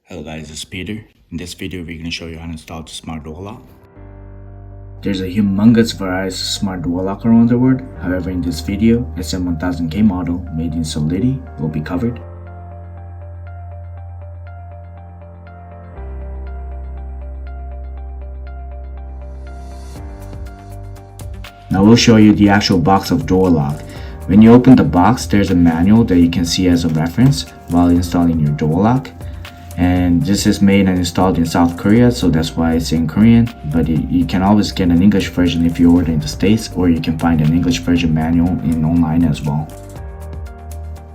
Hello guys, it's Peter. In this video, we're going to show you how to install the smart door lock. There's a humongous variety of smart door lock around the world. However, in this video, SM-1000K model made in Solity will be covered. Now we'll show you the actual box of door lock. When you open the box, there's a manual that you can see as a reference while installing your door lock. And this is made and installed in South Korea, so that's why it's in Korean, but you can always get an English version if you order in the States, or you can find an English version manual online as well.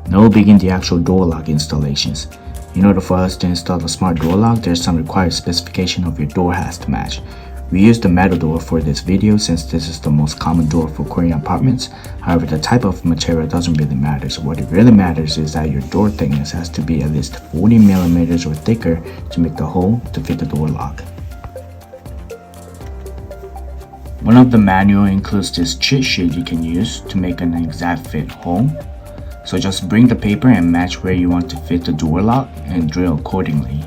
Now we'll begin the actual door lock installations. In order for us to install the smart door lock, there's some required specification of your door has to match. We used the metal door for this video since this is the most common door for Korean apartments. However, the type of material doesn't really matter. So what it really matters is that your door thickness has to be at least 40 millimeters or thicker to make the hole to fit the door lock. One of the manual includes this cheat sheet you can use to make an exact fit hole. So just bring the paper and match where you want to fit the door lock and drill accordingly.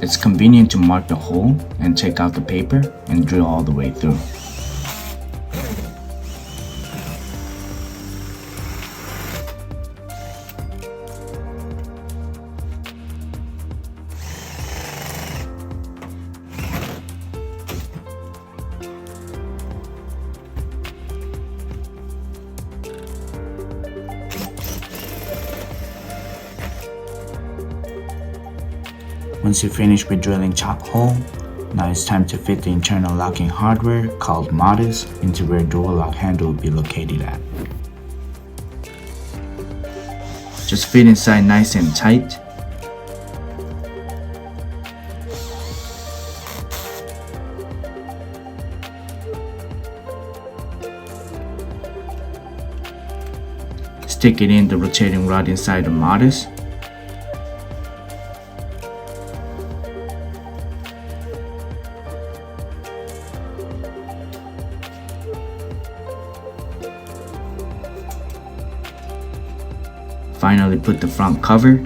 It's convenient to mark the hole and take out the paper and drill all the way through. Once you finish with drilling chop hole, now it's time to fit the internal locking hardware called modus into where door lock handle will be located at. Just fit inside nice and tight. Stick it in the rotating rod inside the modus. Finally, put the front cover.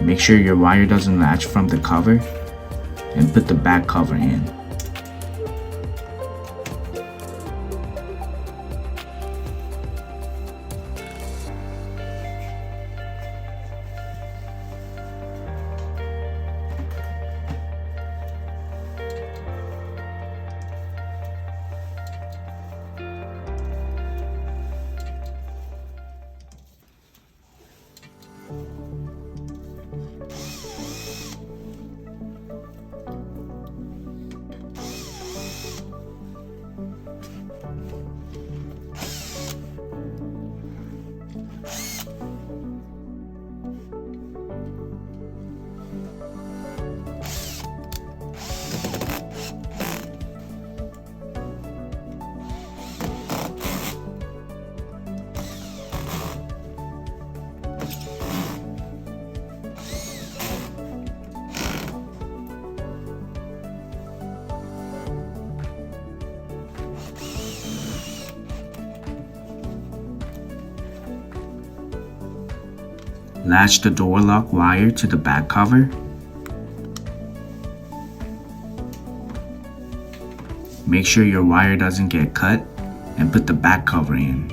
Make sure your wire doesn't latch from the cover and put the back cover in. Latch the door lock wire to the back cover. Make sure your wire doesn't get cut and put the back cover in.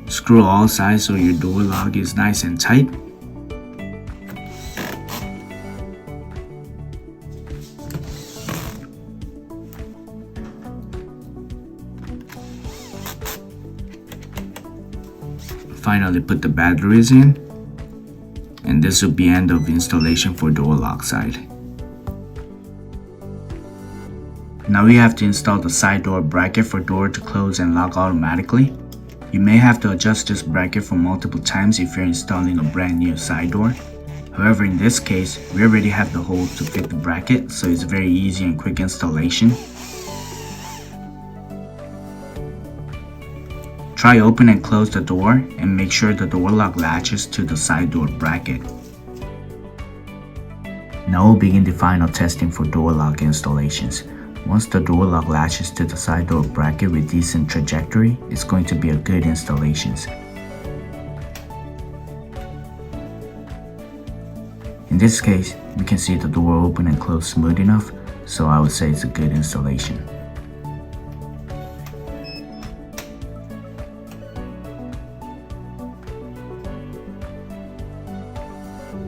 Screw all sides so your door lock is nice and tight. Finally, put the batteries in, and this will be end of installation for door lock side. Now we have to install the side door bracket for door to close and lock automatically. You may have to adjust this bracket for multiple times if you're installing a brand new side door. However, in this case, we already have the holes to fit the bracket, so it's a very easy and quick installation. Try open and close the door and make sure the door lock latches to the side door bracket. Now we'll begin the final testing for door lock installations. Once the door lock latches to the side door bracket with decent trajectory, it's going to be a good installation. In this case, we can see the door open and close smooth enough, so I would say it's a good installation.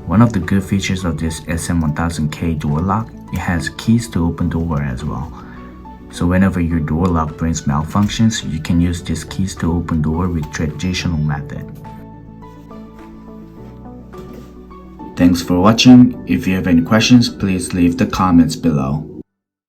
One of the good features of this SM-1000K door lock, it has keys to open door as well. So whenever your door lock brings malfunctions, you can use these keys to open door with traditional method. Thanks for watching. If you have any questions, please leave the comments below.